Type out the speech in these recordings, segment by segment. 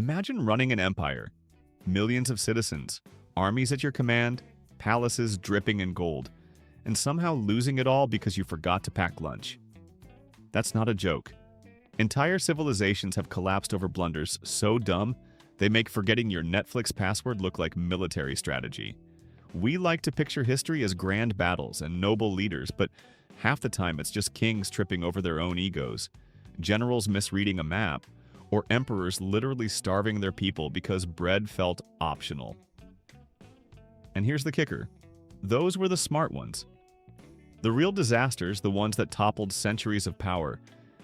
Imagine running an empire, millions of citizens, armies at your command, palaces dripping in gold, and somehow losing it all because you forgot to pack lunch. That's not a joke. Entire civilizations have collapsed over blunders so dumb, they make forgetting your Netflix password look like military strategy. We like to picture history as grand battles and noble leaders, but half the time it's just kings tripping over their own egos, generals misreading a map, or emperors literally starving their people because bread felt optional. And here's the kicker. Those were the smart ones. The real disasters, the ones that toppled centuries of power,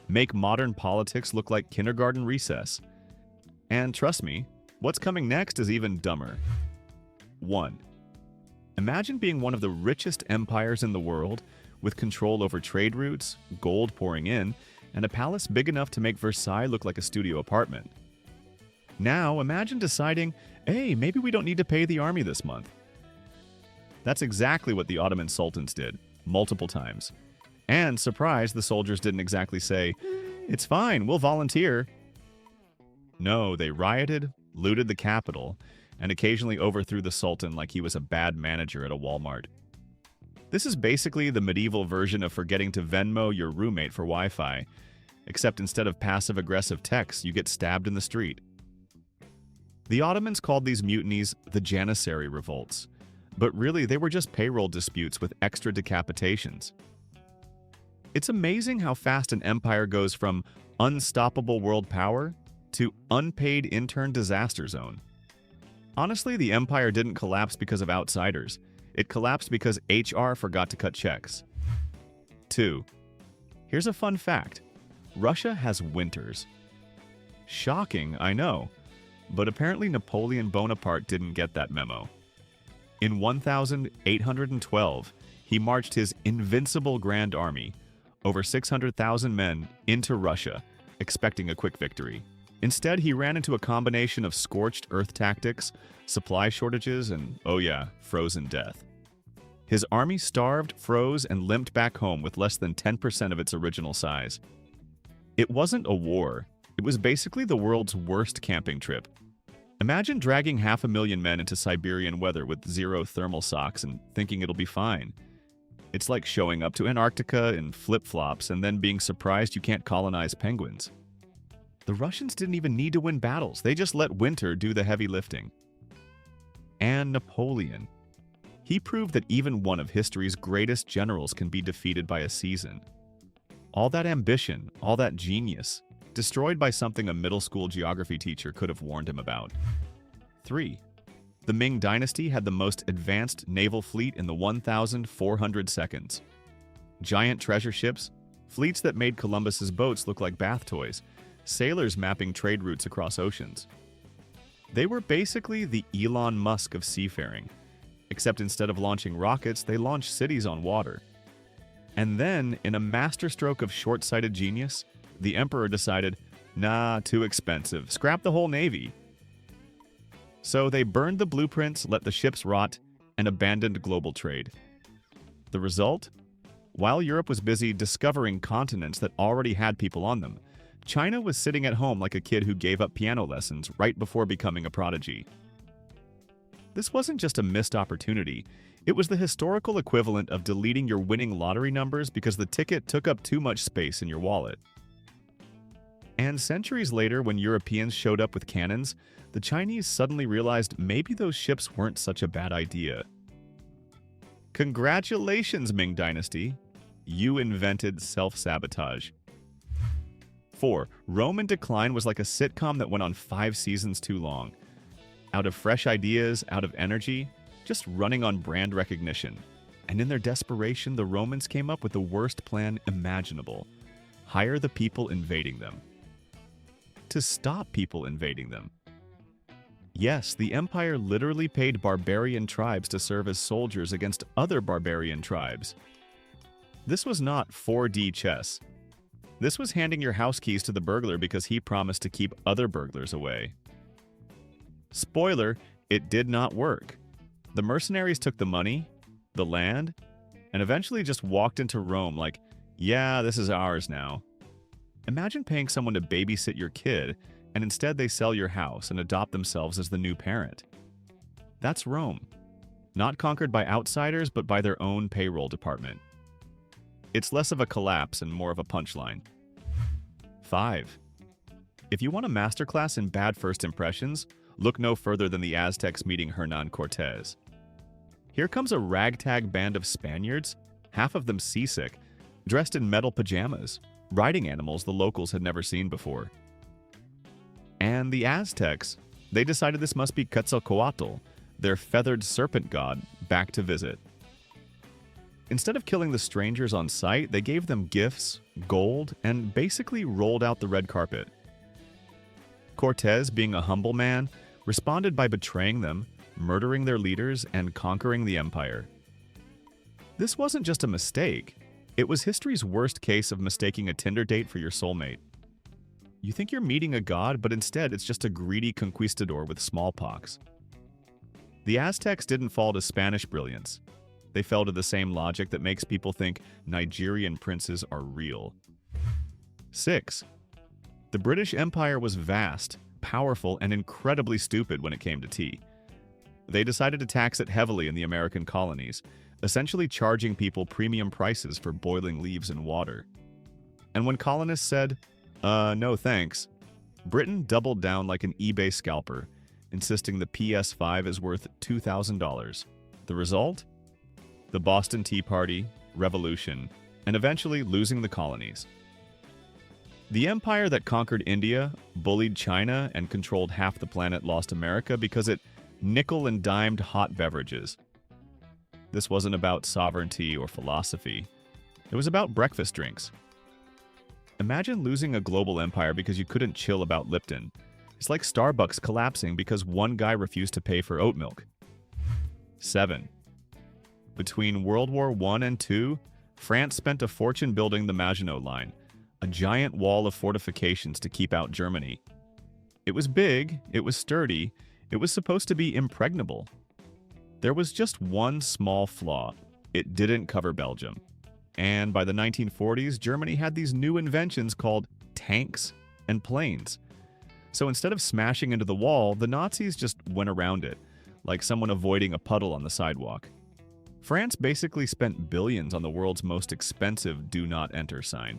make modern politics look like kindergarten recess. And trust me, what's coming next is even dumber. 1. Imagine being one of the richest empires in the world, with control over trade routes, gold pouring in, and a palace big enough to make Versailles look like a studio apartment. Now, imagine deciding, hey, maybe we don't need to pay the army this month. That's exactly what the Ottoman sultans did, multiple times. And, surprise, the soldiers didn't exactly say, it's fine, we'll volunteer. No, they rioted, looted the capital, and occasionally overthrew the sultan like he was a bad manager at a Walmart. This is basically the medieval version of forgetting to Venmo your roommate for Wi-Fi, except instead of passive-aggressive texts, you get stabbed in the street. The Ottomans called these mutinies the Janissary revolts, but really they were just payroll disputes with extra decapitations. It's amazing how fast an empire goes from unstoppable world power to unpaid intern disaster zone. Honestly, the empire didn't collapse because of outsiders. It collapsed because HR forgot to cut checks. 2. Here's a fun fact. Russia has winters. Shocking, I know, but apparently Napoleon Bonaparte didn't get that memo. In 1812, he marched his invincible Grand Army, over 600,000 men, into Russia, expecting a quick victory. Instead, he ran into a combination of scorched earth tactics, supply shortages, and, oh yeah, frozen death. His army starved, froze, and limped back home with less than 10% of its original size. It wasn't a war. It was basically the world's worst camping trip. Imagine dragging 500,000 men into Siberian weather with zero thermal socks and thinking it'll be fine. It's like showing up to Antarctica in flip-flops and then being surprised you can't colonize penguins. The Russians didn't even need to win battles. They just let winter do the heavy lifting. And Napoleon. He proved that even one of history's greatest generals can be defeated by a season. All that ambition, all that genius, destroyed by something a middle school geography teacher could have warned him about. 3. The Ming Dynasty had the most advanced naval fleet in the 1,400 seconds. Giant treasure ships, fleets that made Columbus's boats look like bath toys, sailors mapping trade routes across oceans. They were basically the Elon Musk of seafaring, except instead of launching rockets, they launched cities on water. And then, in a masterstroke of short-sighted genius, the emperor decided, nah, too expensive, scrap the whole navy. So they burned the blueprints, let the ships rot, and abandoned global trade. The result? While Europe was busy discovering continents that already had people on them, China was sitting at home like a kid who gave up piano lessons right before becoming a prodigy. This wasn't just a missed opportunity, it was the historical equivalent of deleting your winning lottery numbers because the ticket took up too much space in your wallet. And centuries later, when Europeans showed up with cannons, the Chinese suddenly realized maybe those ships weren't such a bad idea. Congratulations, Ming Dynasty! You invented self-sabotage. 4. Rome in Decline was like a sitcom that went on 5 seasons too long. Out of fresh ideas, out of energy, just running on brand recognition. And in their desperation, the Romans came up with the worst plan imaginable. Hire the people invading them. To stop people invading them. Yes, the empire literally paid barbarian tribes to serve as soldiers against other barbarian tribes. This was not 4D chess. This was handing your house keys to the burglar because he promised to keep other burglars away. Spoiler, it did not work. The mercenaries took the money, the land, and eventually just walked into Rome like, yeah, this is ours now. Imagine paying someone to babysit your kid and instead they sell your house and adopt themselves as the new parent. That's Rome, not conquered by outsiders but by their own payroll department. It's less of a collapse and more of a punchline. 5. If you want a masterclass in bad first impressions, look no further than the Aztecs meeting Hernan Cortez. Here comes a ragtag band of Spaniards, half of them seasick, dressed in metal pajamas, riding animals the locals had never seen before. And the Aztecs, they decided this must be Quetzalcoatl, their feathered serpent god, back to visit. Instead of killing the strangers on sight, they gave them gifts, gold, and basically rolled out the red carpet. Cortez, being a humble man, responded by betraying them, murdering their leaders, and conquering the empire. This wasn't just a mistake. It was history's worst case of mistaking a Tinder date for your soulmate. You think you're meeting a god, but instead it's just a greedy conquistador with smallpox. The Aztecs didn't fall to Spanish brilliance. They fell to the same logic that makes people think Nigerian princes are real. 6. The British Empire was vast, powerful, and incredibly stupid when it came to tea. They decided to tax it heavily in the American colonies, essentially charging people premium prices for boiling leaves and water. And when colonists said, no thanks, Britain doubled down like an eBay scalper, insisting the PS5 is worth $2,000. The result? The Boston Tea Party, Revolution, and eventually losing the colonies. The empire that conquered India, bullied China, and controlled half the planet lost America because it nickel and dimed hot beverages. This wasn't about sovereignty or philosophy. It was about breakfast drinks. Imagine losing a global empire because you couldn't chill about Lipton. It's like Starbucks collapsing because one guy refused to pay for oat milk. 7. Between World War I and II, France spent a fortune building the Maginot Line, a giant wall of fortifications to keep out Germany. It was big, it was sturdy, it was supposed to be impregnable. There was just one small flaw: it didn't cover Belgium. And by the 1940s, Germany had these new inventions called tanks and planes. So instead of smashing into the wall, the Nazis just went around it, like someone avoiding a puddle on the sidewalk. France basically spent billions on the world's most expensive "Do Not Enter" sign.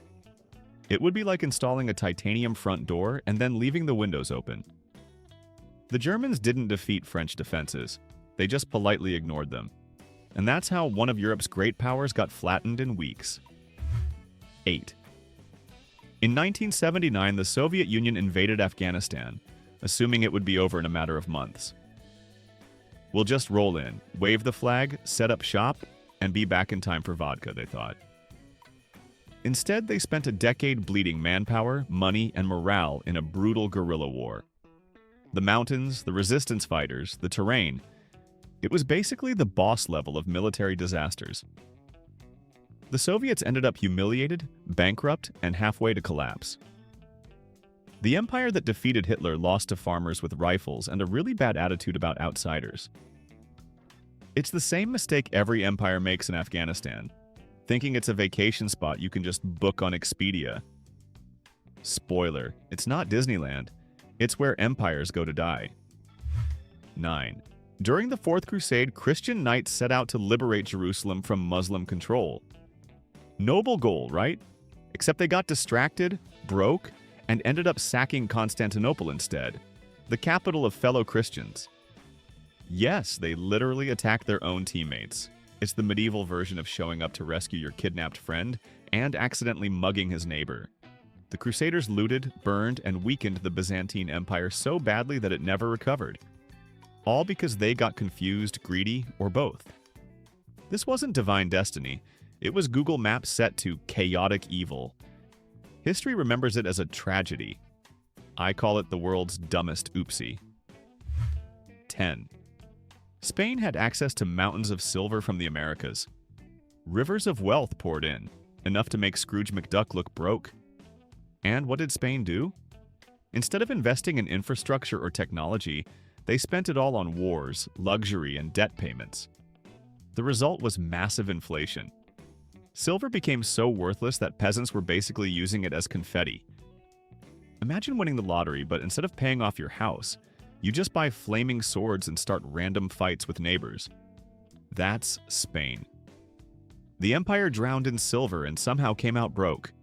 It would be like installing a titanium front door and then leaving the windows open. The Germans didn't defeat French defenses. They just politely ignored them. And that's how one of Europe's great powers got flattened in weeks. 8. In 1979, the Soviet Union invaded Afghanistan, assuming it would be over in a matter of months. We'll just roll in, wave the flag, set up shop, and be back in time for vodka, they thought. Instead, they spent a decade bleeding manpower, money, and morale in a brutal guerrilla war. The mountains, the resistance fighters, the terrain — it was basically the boss level of military disasters. The Soviets ended up humiliated, bankrupt, and halfway to collapse. The empire that defeated Hitler lost to farmers with rifles and a really bad attitude about outsiders. It's the same mistake every empire makes in Afghanistan, thinking it's a vacation spot you can just book on Expedia. Spoiler, it's not Disneyland. It's where empires go to die. 9. During the Fourth Crusade, Christian knights set out to liberate Jerusalem from Muslim control. Noble goal, right? Except they got distracted, broke, and ended up sacking Constantinople instead, the capital of fellow Christians. Yes, they literally attacked their own teammates. It's the medieval version of showing up to rescue your kidnapped friend and accidentally mugging his neighbor. The Crusaders looted, burned, and weakened the Byzantine Empire so badly that it never recovered. All because they got confused, greedy, or both. This wasn't divine destiny. It was Google Maps set to chaotic evil. History remembers it as a tragedy. I call it the world's dumbest oopsie. 10. Spain had access to mountains of silver from the Americas. Rivers of wealth poured in, enough to make Scrooge McDuck look broke. And what did Spain do? Instead of investing in infrastructure or technology, they spent it all on wars, luxury, and debt payments. The result was massive inflation. Silver became so worthless that peasants were basically using it as confetti. Imagine winning the lottery, but instead of paying off your house, you just buy flaming swords and start random fights with neighbors. That's Spain. The empire drowned in silver and somehow came out broke.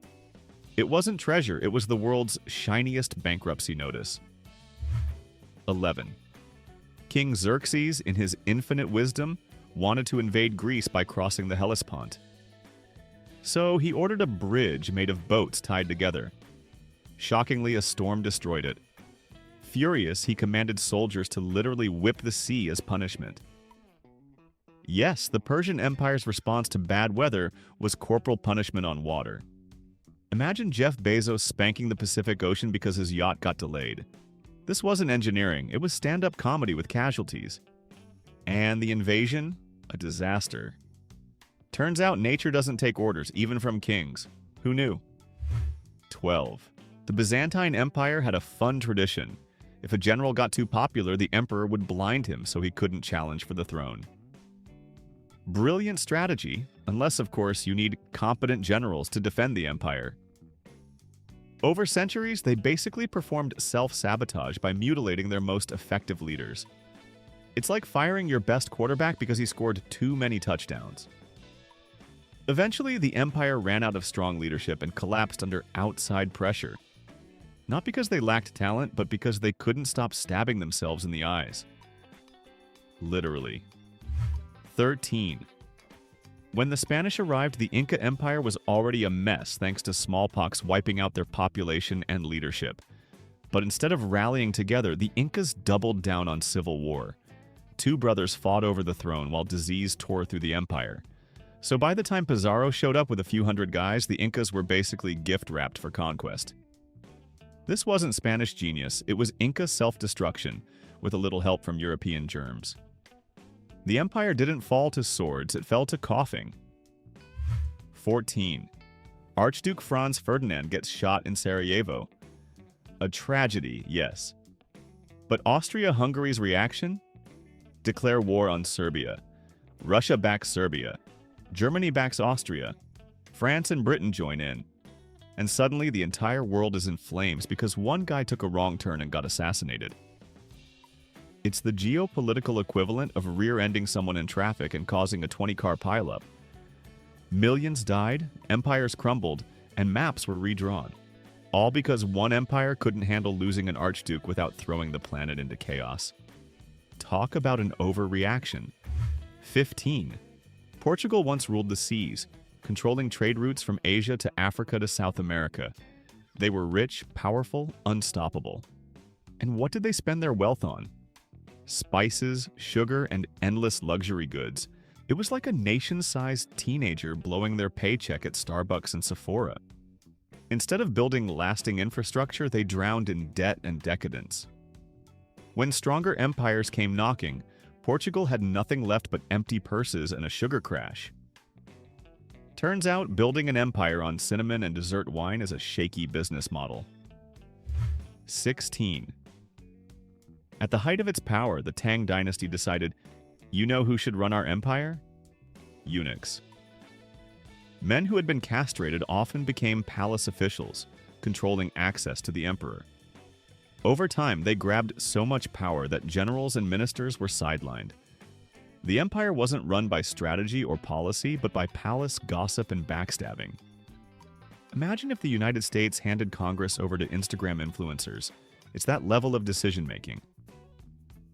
It wasn't treasure, it was the world's shiniest bankruptcy notice. 11. King Xerxes, in his infinite wisdom, wanted to invade Greece by crossing the Hellespont. So he ordered a bridge made of boats tied together. Shockingly, a storm destroyed it. Furious, he commanded soldiers to literally whip the sea as punishment. Yes, the Persian Empire's response to bad weather was corporal punishment on water. Imagine Jeff Bezos spanking the Pacific Ocean because his yacht got delayed. This wasn't engineering, it was stand-up comedy with casualties. And the invasion? A disaster. Turns out nature doesn't take orders, even from kings. Who knew? 12. The Byzantine Empire had a fun tradition. If a general got too popular, the emperor would blind him so he couldn't challenge for the throne. Brilliant strategy, unless, of course, you need competent generals to defend the empire. Over centuries, they basically performed self-sabotage by mutilating their most effective leaders. It's like firing your best quarterback because he scored too many touchdowns. Eventually, the empire ran out of strong leadership and collapsed under outside pressure. Not because they lacked talent, but because they couldn't stop stabbing themselves in the eyes. Literally. 13. When the Spanish arrived, the Inca Empire was already a mess thanks to smallpox wiping out their population and leadership. But instead of rallying together, the Incas doubled down on civil war. Two brothers fought over the throne while disease tore through the empire. So by the time Pizarro showed up with a few hundred guys, the Incas were basically gift-wrapped for conquest. This wasn't Spanish genius, it was Inca self-destruction, with a little help from European germs. The empire didn't fall to swords, it fell to coughing. 14. Archduke Franz Ferdinand gets shot in Sarajevo. A tragedy, yes. But Austria-Hungary's reaction? Declare war on Serbia. Russia backs Serbia. Germany backs Austria. France and Britain join in. And suddenly the entire world is in flames because one guy took a wrong turn and got assassinated. It's the geopolitical equivalent of rear-ending someone in traffic and causing a 20-car pileup. Millions died, empires crumbled, and maps were redrawn. All because one empire couldn't handle losing an archduke without throwing the planet into chaos. Talk about an overreaction. 15. Portugal once ruled the seas, controlling trade routes from Asia to Africa to South America. They were rich, powerful, unstoppable. And what did they spend their wealth on? Spices, sugar, and endless luxury goods. It was like a nation-sized teenager blowing their paycheck at Starbucks and Sephora. Instead of building lasting infrastructure, they drowned in debt and decadence. When stronger empires came knocking, Portugal had nothing left but empty purses and a sugar crash. Turns out, building an empire on cinnamon and dessert wine is a shaky business model. 16. At the height of its power, the Tang dynasty decided, you know who should run our empire? Eunuchs. Men who had been castrated often became palace officials, controlling access to the emperor. Over time, they grabbed so much power that generals and ministers were sidelined. The empire wasn't run by strategy or policy, but by palace gossip and backstabbing. Imagine if the United States handed Congress over to Instagram influencers. It's that level of decision-making.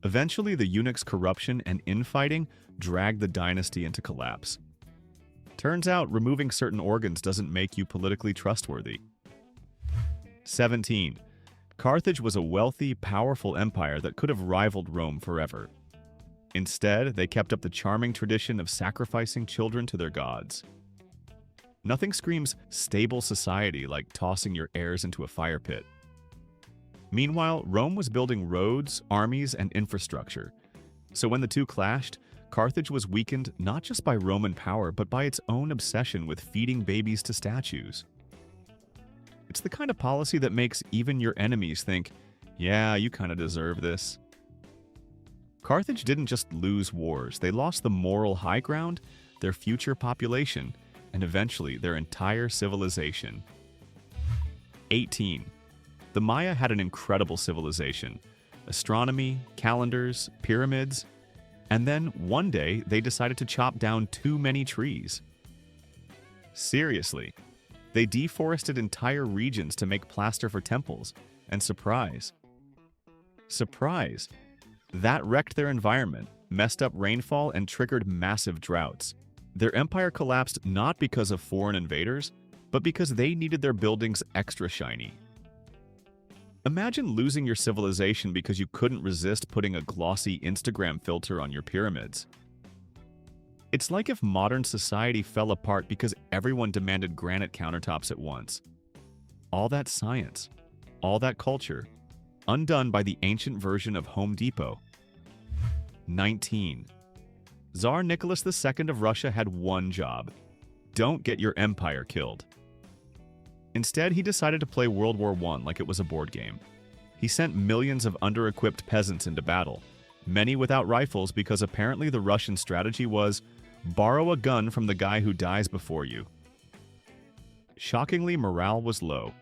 Eventually, the eunuchs' corruption and infighting dragged the dynasty into collapse. Turns out, removing certain organs doesn't make you politically trustworthy. 17. Carthage was a wealthy, powerful empire that could have rivaled Rome forever. Instead, they kept up the charming tradition of sacrificing children to their gods. Nothing screams stable society like tossing your heirs into a fire pit. Meanwhile, Rome was building roads, armies, and infrastructure. So when the two clashed, Carthage was weakened not just by Roman power, but by its own obsession with feeding babies to statues. It's the kind of policy that makes even your enemies think, yeah, you kind of deserve this. Carthage didn't just lose wars, they lost the moral high ground, their future population, and eventually their entire civilization. 18. The Maya had an incredible civilization: astronomy, calendars, pyramids, and then one day they decided to chop down too many trees. Seriously, they deforested entire regions to make plaster for temples, and surprise, that wrecked their environment, messed up rainfall, and triggered massive droughts. Their empire collapsed not because of foreign invaders, but because they needed their buildings extra shiny. Imagine losing your civilization because you couldn't resist putting a glossy Instagram filter on your pyramids. It's like if modern society fell apart because everyone demanded granite countertops at once. All that science, all that culture, undone by the ancient version of Home Depot. 19. Tsar Nicholas II of Russia had one job: don't get your empire killed. Instead, he decided to play World War I like it was a board game. He sent millions of under-equipped peasants into battle, many without rifles because apparently the Russian strategy was borrow a gun from the guy who dies before you. Shockingly, morale was low.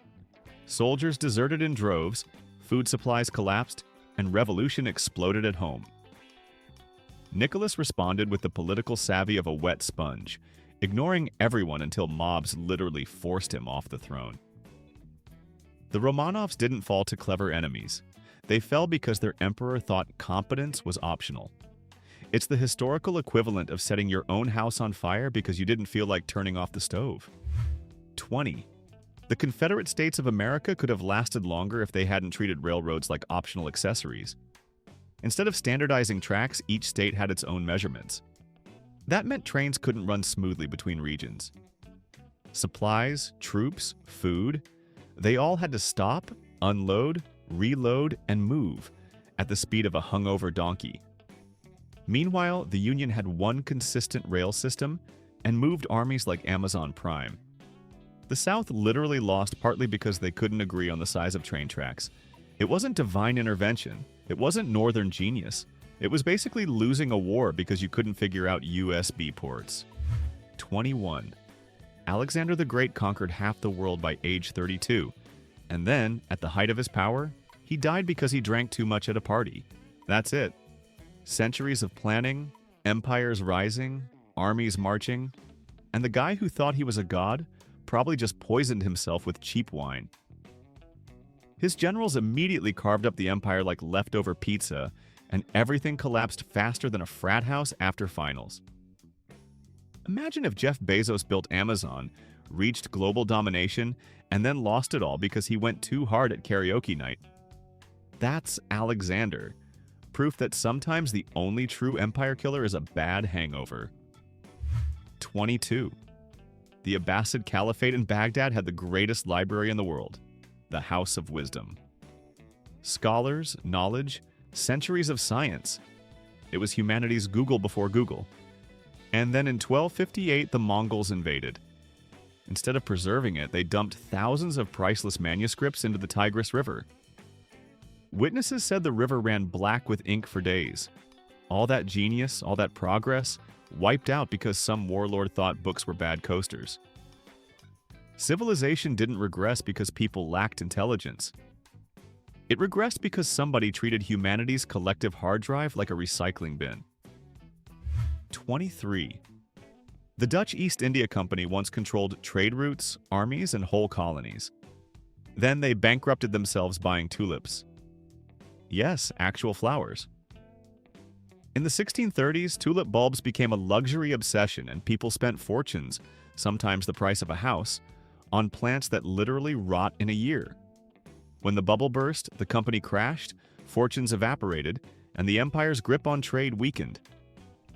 Soldiers deserted in droves, food supplies collapsed, and revolution exploded at home. Nicholas responded with the political savvy of a wet sponge, ignoring everyone until mobs literally forced him off the throne. The Romanovs didn't fall to clever enemies. They fell because their emperor thought competence was optional. It's the historical equivalent of setting your own house on fire because you didn't feel like turning off the stove. 20. The Confederate States of America could have lasted longer if they hadn't treated railroads like optional accessories. Instead of standardizing tracks, each state had its own measurements. That meant trains couldn't run smoothly between regions. Supplies, troops, food, they all had to stop, unload, reload, and move at the speed of a hungover donkey. Meanwhile, the Union had one consistent rail system and moved armies like Amazon Prime. The South literally lost partly because they couldn't agree on the size of train tracks. It wasn't divine intervention. It wasn't Northern genius. It was basically losing a war because you couldn't figure out USB ports. 21. Alexander the Great conquered half the world by age 32. And then, at the height of his power, he died because he drank too much at a party. That's it. Centuries of planning, empires rising, armies marching, and the guy who thought he was a god probably just poisoned himself with cheap wine. His generals immediately carved up the empire like leftover pizza, and everything collapsed faster than a frat house after finals. Imagine if Jeff Bezos built Amazon, reached global domination, and then lost it all because he went too hard at karaoke night. That's Alexander, proof that sometimes the only true empire killer is a bad hangover. 22. The Abbasid Caliphate in Baghdad had the greatest library in the world, the House of Wisdom. Scholars, knowledge, centuries of science. It was humanity's Google before Google. And then in 1258, the Mongols invaded. Instead of preserving it, they dumped thousands of priceless manuscripts into the Tigris River. Witnesses said the river ran black with ink for days. All that genius, all that progress, wiped out because some warlord thought books were bad coasters. Civilization didn't regress because people lacked intelligence. It regressed because somebody treated humanity's collective hard drive like a recycling bin. 23. The Dutch East India Company once controlled trade routes, armies, and whole colonies. Then they bankrupted themselves buying tulips. Yes, actual flowers. In the 1630s, tulip bulbs became a luxury obsession and people spent fortunes, sometimes the price of a house, on plants that literally rot in a year. When the bubble burst, the company crashed, fortunes evaporated, and the empire's grip on trade weakened.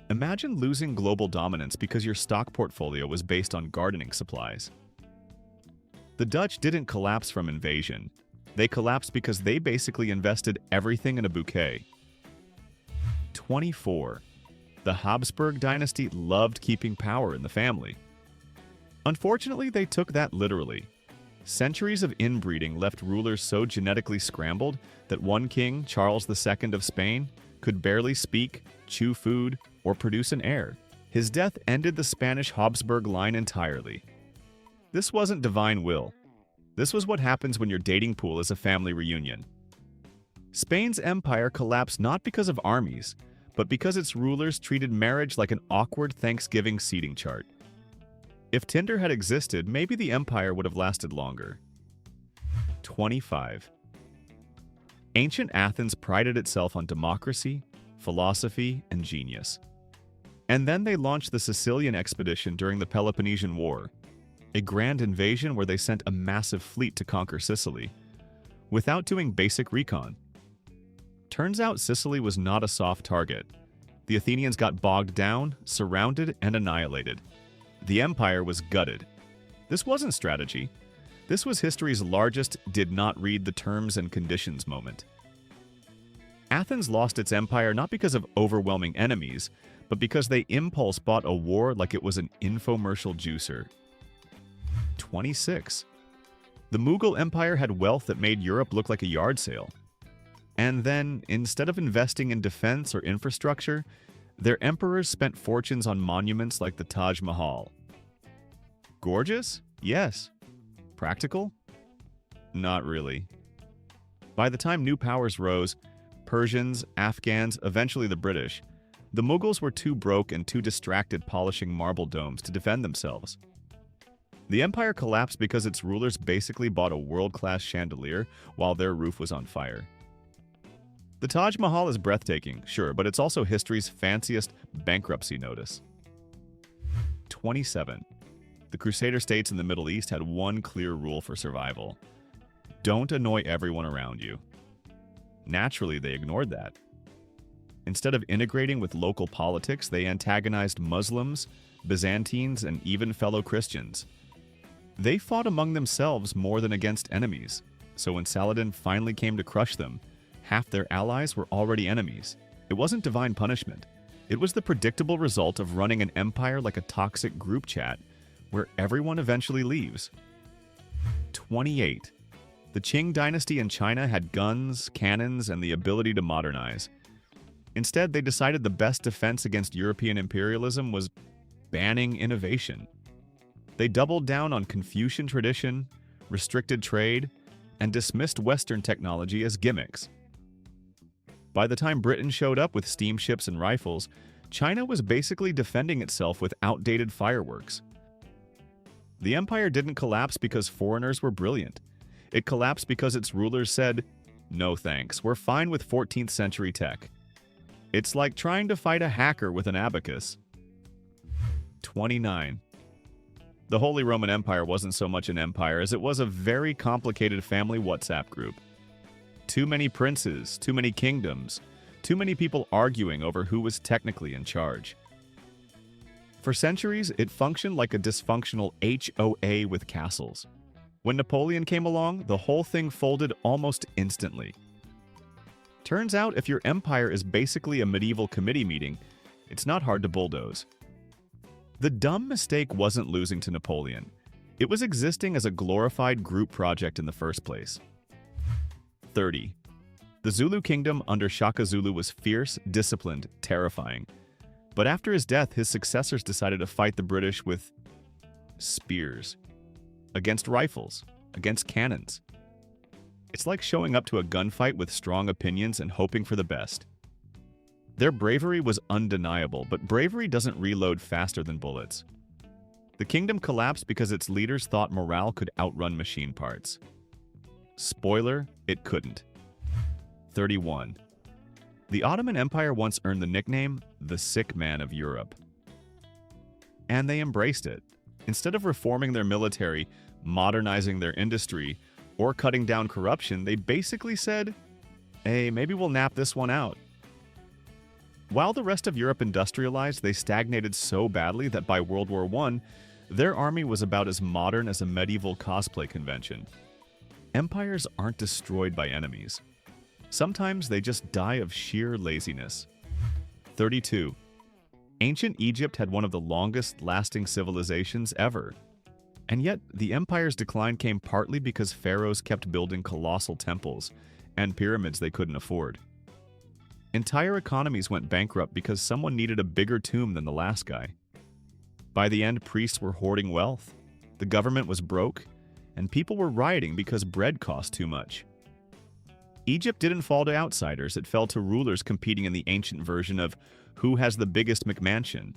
Imagine losing global dominance because your stock portfolio was based on gardening supplies. The Dutch didn't collapse from invasion. They collapsed because they basically invested everything in a bouquet. 24. The Habsburg dynasty loved keeping power in the family. Unfortunately, they took that literally. Centuries of inbreeding left rulers so genetically scrambled that one king, Charles II of Spain, could barely speak, chew food, or produce an heir. His death ended the Spanish Habsburg line entirely. This wasn't divine will. This was what happens when your dating pool is a family reunion. Spain's empire collapsed not because of armies, but because its rulers treated marriage like an awkward Thanksgiving seating chart. If Tinder had existed, maybe the empire would have lasted longer. 25. Ancient Athens prided itself on democracy, philosophy, and genius. And then they launched the Sicilian expedition during the Peloponnesian War, a grand invasion where they sent a massive fleet to conquer Sicily, without doing basic recon. Turns out Sicily was not a soft target. The Athenians got bogged down, surrounded, and annihilated. The empire was gutted. This wasn't strategy. This was history's largest did not read the terms and conditions moment. Athens lost its empire not because of overwhelming enemies, but because they impulse bought a war like it was an infomercial juicer. 26. The Mughal Empire had wealth that made Europe look like a yard sale. And then, instead of investing in defense or infrastructure, their emperors spent fortunes on monuments like the Taj Mahal. Gorgeous? Yes. Practical? Not really. By the time new powers rose, Persians, Afghans, eventually the British, the Mughals were too broke and too distracted polishing marble domes to defend themselves. The empire collapsed because its rulers basically bought a world-class chandelier while their roof was on fire. The Taj Mahal is breathtaking, sure, but it's also history's fanciest bankruptcy notice. 27. The Crusader states in the Middle East had one clear rule for survival: don't annoy everyone around you. Naturally, they ignored that. Instead of integrating with local politics, they antagonized Muslims, Byzantines, and even fellow Christians. They fought among themselves more than against enemies, so when Saladin finally came to crush them, half their allies were already enemies. It wasn't divine punishment. It was the predictable result of running an empire like a toxic group chat, where everyone eventually leaves. 28. The Qing dynasty in China had guns, cannons, and the ability to modernize. Instead, they decided the best defense against European imperialism was banning innovation. They doubled down on Confucian tradition, restricted trade, and dismissed Western technology as gimmicks. By the time Britain showed up with steamships and rifles, China was basically defending itself with outdated fireworks. The empire didn't collapse because foreigners were brilliant. It collapsed because its rulers said, "No thanks, we're fine with 14th century tech." It's like trying to fight a hacker with an abacus. 29. The Holy Roman Empire wasn't so much an empire as it was a very complicated family WhatsApp group. Too many princes, too many kingdoms, too many people arguing over who was technically in charge. For centuries, it functioned like a dysfunctional HOA with castles. When Napoleon came along, the whole thing folded almost instantly. Turns out, if your empire is basically a medieval committee meeting, it's not hard to bulldoze. The dumb mistake wasn't losing to Napoleon. It was existing as a glorified group project in the first place. 30. The Zulu kingdom under Shaka Zulu was fierce, disciplined, terrifying. But after his death, his successors decided to fight the British with spears, against rifles, against cannons. It's like showing up to a gunfight with strong opinions and hoping for the best. Their bravery was undeniable, but bravery doesn't reload faster than bullets. The kingdom collapsed because its leaders thought morale could outrun machine parts. Spoiler, it couldn't. 31. The Ottoman Empire once earned the nickname the sick man of Europe. And they embraced it. Instead of reforming their military, modernizing their industry, or cutting down corruption, they basically said, "Hey, maybe we'll nap this one out." While the rest of Europe industrialized, they stagnated so badly that by World War I, their army was about as modern as a medieval cosplay convention. Empires aren't destroyed by enemies. Sometimes they just die of sheer laziness. 32. Ancient Egypt had one of the longest-lasting civilizations ever. And yet, the empire's decline came partly because pharaohs kept building colossal temples and pyramids they couldn't afford. Entire economies went bankrupt because someone needed a bigger tomb than the last guy. By the end, priests were hoarding wealth, the government was broke, and people were rioting because bread cost too much. Egypt didn't fall to outsiders, it fell to rulers competing in the ancient version of who has the biggest McMansion.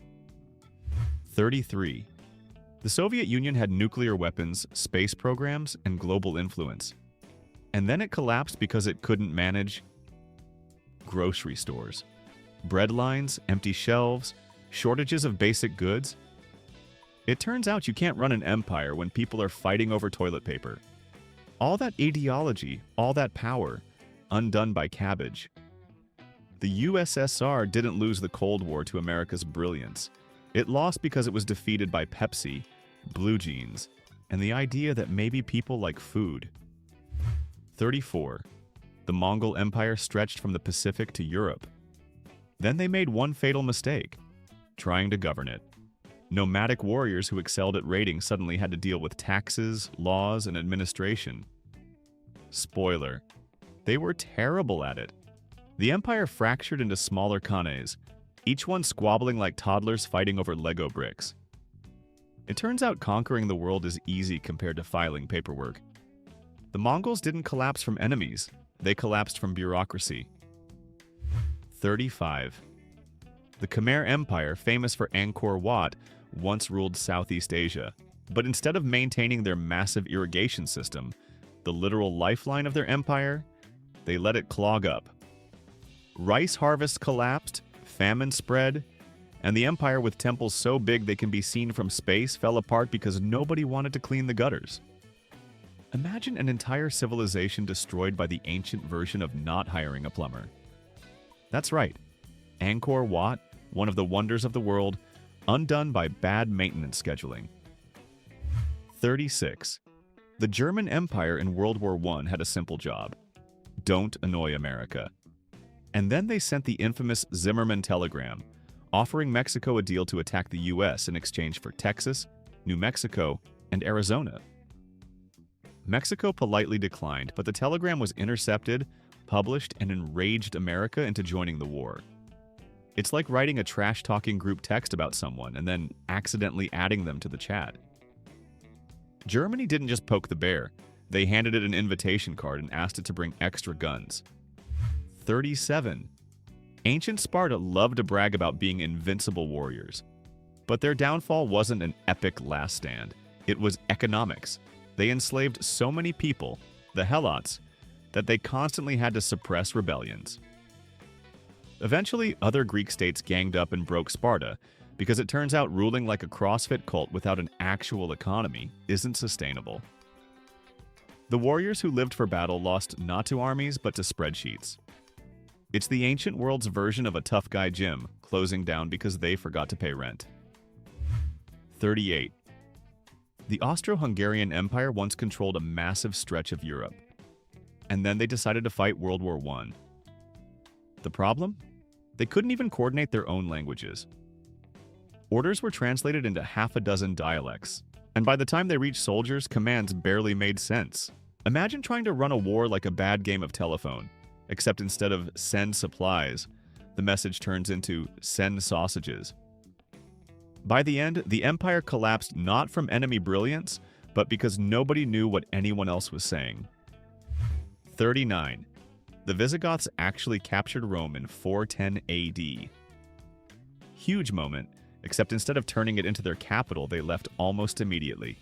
33. The Soviet Union had nuclear weapons, space programs, and global influence. And then it collapsed because it couldn't manage grocery stores. Bread lines, empty shelves, shortages of basic goods. It turns out you can't run an empire when people are fighting over toilet paper. All that ideology, all that power, undone by cabbage. The USSR didn't lose the Cold War to America's brilliance. It lost because it was defeated by Pepsi, blue jeans, and the idea that maybe people like food. 34. The Mongol Empire stretched from the Pacific to Europe. Then they made one fatal mistake, trying to govern it. Nomadic warriors who excelled at raiding suddenly had to deal with taxes, laws, and administration. Spoiler: they were terrible at it. The empire fractured into smaller khanes, each one squabbling like toddlers fighting over Lego bricks. It turns out conquering the world is easy compared to filing paperwork. The Mongols didn't collapse from enemies, they collapsed from bureaucracy. 35. The Khmer Empire, famous for Angkor Wat, once ruled Southeast Asia, but instead of maintaining their massive irrigation system, the literal lifeline of their empire, they let it clog up. Rice harvests collapsed, famine spread, and the empire, with temples so big they can be seen from space, fell apart because nobody wanted to clean the gutters. Imagine an entire civilization destroyed by the ancient version of not hiring a plumber. That's right, Angkor Wat, one of the wonders of the world, undone by bad maintenance scheduling. 36. The German Empire in World War I had a simple job: don't annoy America. And then they sent the infamous Zimmerman telegram, offering Mexico a deal to attack the US in exchange for Texas, New Mexico, and Arizona. Mexico politely declined, but the telegram was intercepted, published, and enraged America into joining the war. It's like writing a trash-talking group text about someone and then accidentally adding them to the chat. Germany didn't just poke the bear. They handed it an invitation card and asked it to bring extra guns. 37. Ancient Sparta loved to brag about being invincible warriors. But their downfall wasn't an epic last stand. It was economics. They enslaved so many people, the Helots, that they constantly had to suppress rebellions. Eventually, other Greek states ganged up and broke Sparta, because it turns out ruling like a CrossFit cult without an actual economy isn't sustainable. The warriors who lived for battle lost not to armies but to spreadsheets. It's the ancient world's version of a tough guy gym, closing down because they forgot to pay rent. 38. The Austro-Hungarian Empire once controlled a massive stretch of Europe, and then they decided to fight World War I. The problem? They couldn't even coordinate their own languages. Orders were translated into half a dozen dialects, and by the time they reached soldiers, commands barely made sense. Imagine trying to run a war like a bad game of telephone, except instead of "send supplies," the message turns into "send sausages." By the end, the empire collapsed not from enemy brilliance, but because nobody knew what anyone else was saying. 39. The Visigoths actually captured Rome in 410 AD. Huge moment, except instead of turning it into their capital, they left almost immediately.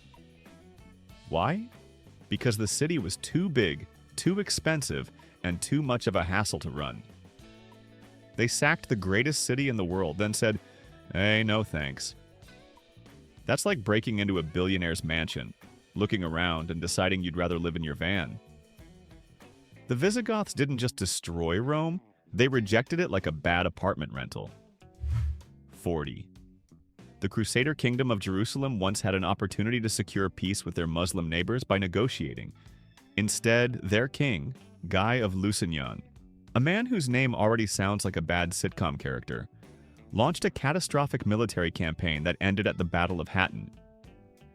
Why? Because the city was too big, too expensive, and too much of a hassle to run. They sacked the greatest city in the world, then said, "Hey, no thanks." That's like breaking into a billionaire's mansion, looking around and deciding you'd rather live in your van. The Visigoths didn't just destroy Rome, they rejected it like a bad apartment rental. 40. The Crusader Kingdom of Jerusalem once had an opportunity to secure peace with their Muslim neighbors by negotiating. Instead, their king, Guy of Lusignan, a man whose name already sounds like a bad sitcom character, launched a catastrophic military campaign that ended at the Battle of Hattin.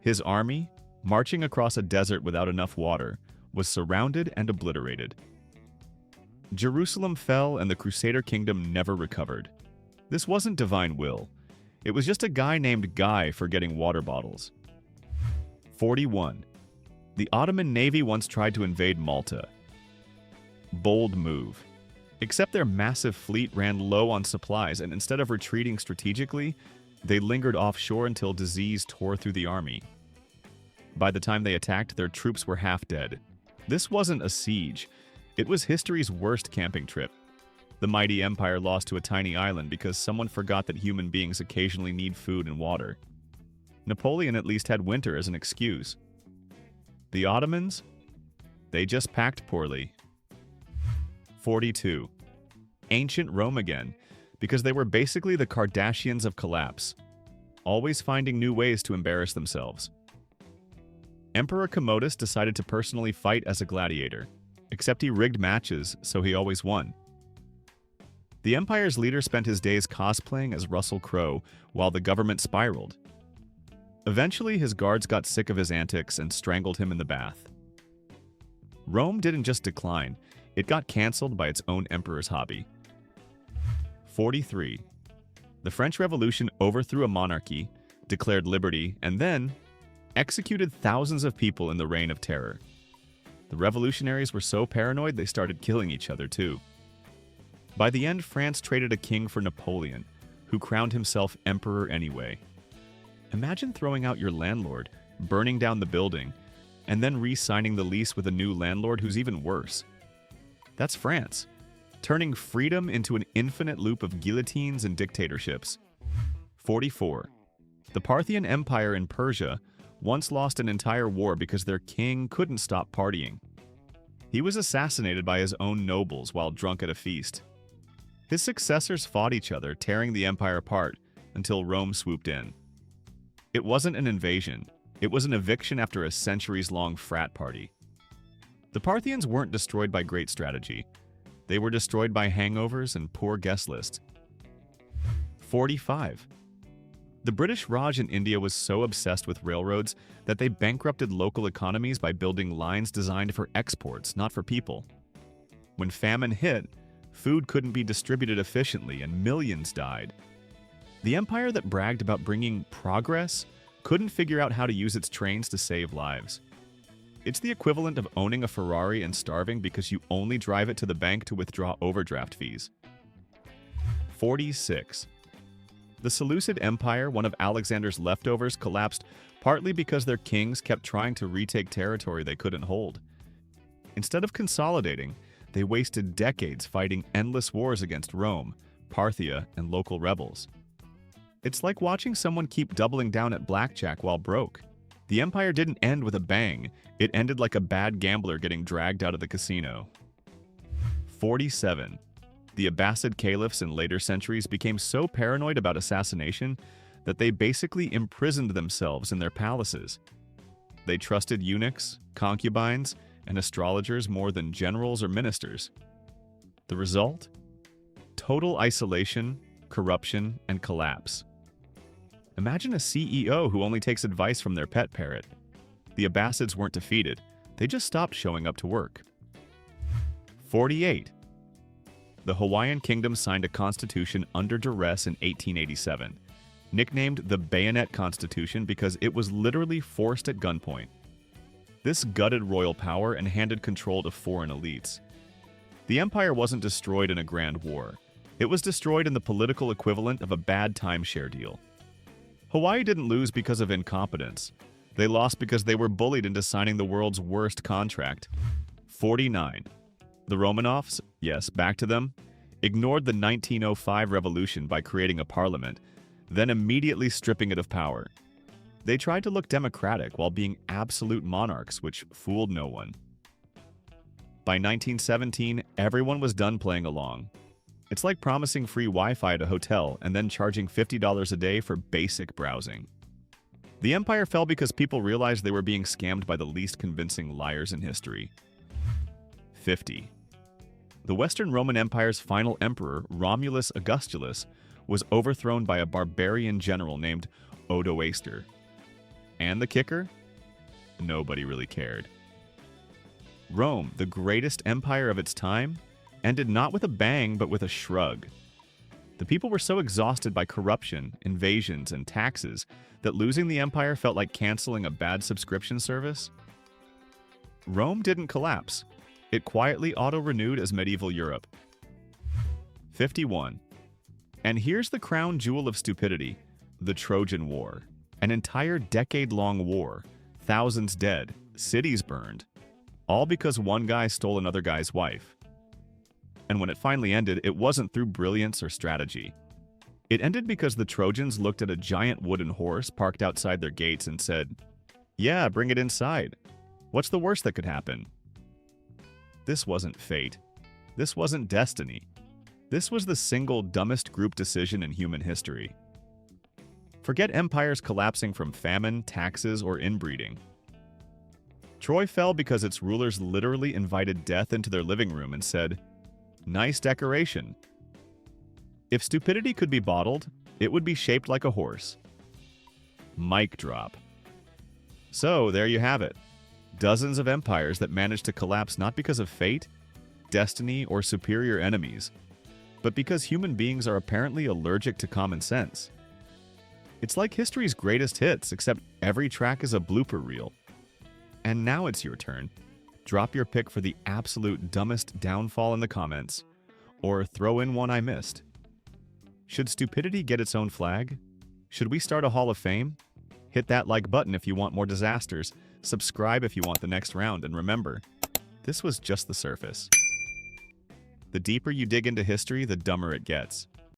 His army, marching across a desert without enough water, was surrounded and obliterated. Jerusalem fell and the Crusader Kingdom never recovered. This wasn't divine will. It was just a guy named Guy forgetting water bottles. 41. The Ottoman Navy once tried to invade Malta. Bold move. Except their massive fleet ran low on supplies, and instead of retreating strategically, they lingered offshore until disease tore through the army. By the time they attacked, their troops were half dead. This wasn't a siege. It was history's worst camping trip. The mighty empire lost to a tiny island because someone forgot that human beings occasionally need food and water. Napoleon at least had winter as an excuse. The Ottomans? They just packed poorly. 42. Ancient Rome again, because they were basically the Kardashians of collapse, always finding new ways to embarrass themselves. Emperor Commodus decided to personally fight as a gladiator, except he rigged matches, so he always won. The empire's leader spent his days cosplaying as Russell Crowe while the government spiraled. Eventually, his guards got sick of his antics and strangled him in the bath. Rome didn't just decline, it got cancelled by its own emperor's hobby. 43. The French Revolution overthrew a monarchy, declared liberty, and then executed thousands of people in the Reign of Terror. The revolutionaries were so paranoid they started killing each other too. By the end, France traded a king for Napoleon, who crowned himself emperor anyway. Imagine throwing out your landlord, burning down the building, and then re-signing the lease with a new landlord who's even worse. That's France, turning freedom into an infinite loop of guillotines and dictatorships. 44. The Parthian Empire in Persia once lost an entire war because their king couldn't stop partying. He was assassinated by his own nobles while drunk at a feast. His successors fought each other, tearing the empire apart, until Rome swooped in. It wasn't an invasion, it was an eviction after a centuries-long frat party. The Parthians weren't destroyed by great strategy. They were destroyed by hangovers and poor guest lists. 45. The British Raj in India was so obsessed with railroads that they bankrupted local economies by building lines designed for exports, not for people. When famine hit, food couldn't be distributed efficiently and millions died. The empire that bragged about bringing progress couldn't figure out how to use its trains to save lives. It's the equivalent of owning a Ferrari and starving because you only drive it to the bank to withdraw overdraft fees. 46. The Seleucid Empire, one of Alexander's leftovers, collapsed partly because their kings kept trying to retake territory they couldn't hold. Instead of consolidating, they wasted decades fighting endless wars against Rome, Parthia, and local rebels. It's like watching someone keep doubling down at blackjack while broke. The empire didn't end with a bang, it ended like a bad gambler getting dragged out of the casino. 47. The Abbasid caliphs in later centuries became so paranoid about assassination that they basically imprisoned themselves in their palaces. They trusted eunuchs, concubines, and astrologers more than generals or ministers. The result? Total isolation, corruption, and collapse. Imagine a CEO who only takes advice from their pet parrot. The Abbasids weren't defeated, they just stopped showing up to work. 48. The Hawaiian Kingdom signed a constitution under duress in 1887, nicknamed the Bayonet Constitution because it was literally forced at gunpoint. This gutted royal power and handed control to foreign elites. The empire wasn't destroyed in a grand war. It was destroyed in the political equivalent of a bad timeshare deal. Hawaii didn't lose because of incompetence. They lost because they were bullied into signing the world's worst contract. 49. The Romanovs, yes, back to them, ignored the 1905 revolution by creating a parliament, then immediately stripping it of power. They tried to look democratic while being absolute monarchs, which fooled no one. By 1917, everyone was done playing along. It's like promising free Wi-Fi at a hotel and then charging $50 a day for basic browsing. The empire fell because people realized they were being scammed by the least convincing liars in history. 50. The Western Roman Empire's final emperor, Romulus Augustulus, was overthrown by a barbarian general named Odoacer. And the kicker? Nobody really cared. Rome, the greatest empire of its time, ended not with a bang but with a shrug. The people were so exhausted by corruption, invasions, and taxes that losing the empire felt like canceling a bad subscription service. Rome didn't collapse. It quietly auto-renewed as medieval Europe. 51. And here's the crown jewel of stupidity, the Trojan War. An entire decade-long war, thousands dead, cities burned, all because one guy stole another guy's wife. And when it finally ended, it wasn't through brilliance or strategy. It ended because the Trojans looked at a giant wooden horse parked outside their gates and said, "Yeah, bring it inside. What's the worst that could happen?" This wasn't fate. This wasn't destiny. This was the single dumbest group decision in human history. Forget empires collapsing from famine, taxes, or inbreeding. Troy fell because its rulers literally invited death into their living room and said, "Nice decoration." If stupidity could be bottled, it would be shaped like a horse. Mic drop. So, there you have it. Dozens of empires that managed to collapse not because of fate, destiny, or superior enemies, but because human beings are apparently allergic to common sense. It's like history's greatest hits, except every track is a blooper reel. And now it's your turn. Drop your pick for the absolute dumbest downfall in the comments, or throw in one I missed. Should stupidity get its own flag? Should we start a Hall of Fame? Hit that like button if you want more disasters, subscribe if you want the next round, and remember, this was just the surface. The deeper you dig into history, the dumber it gets.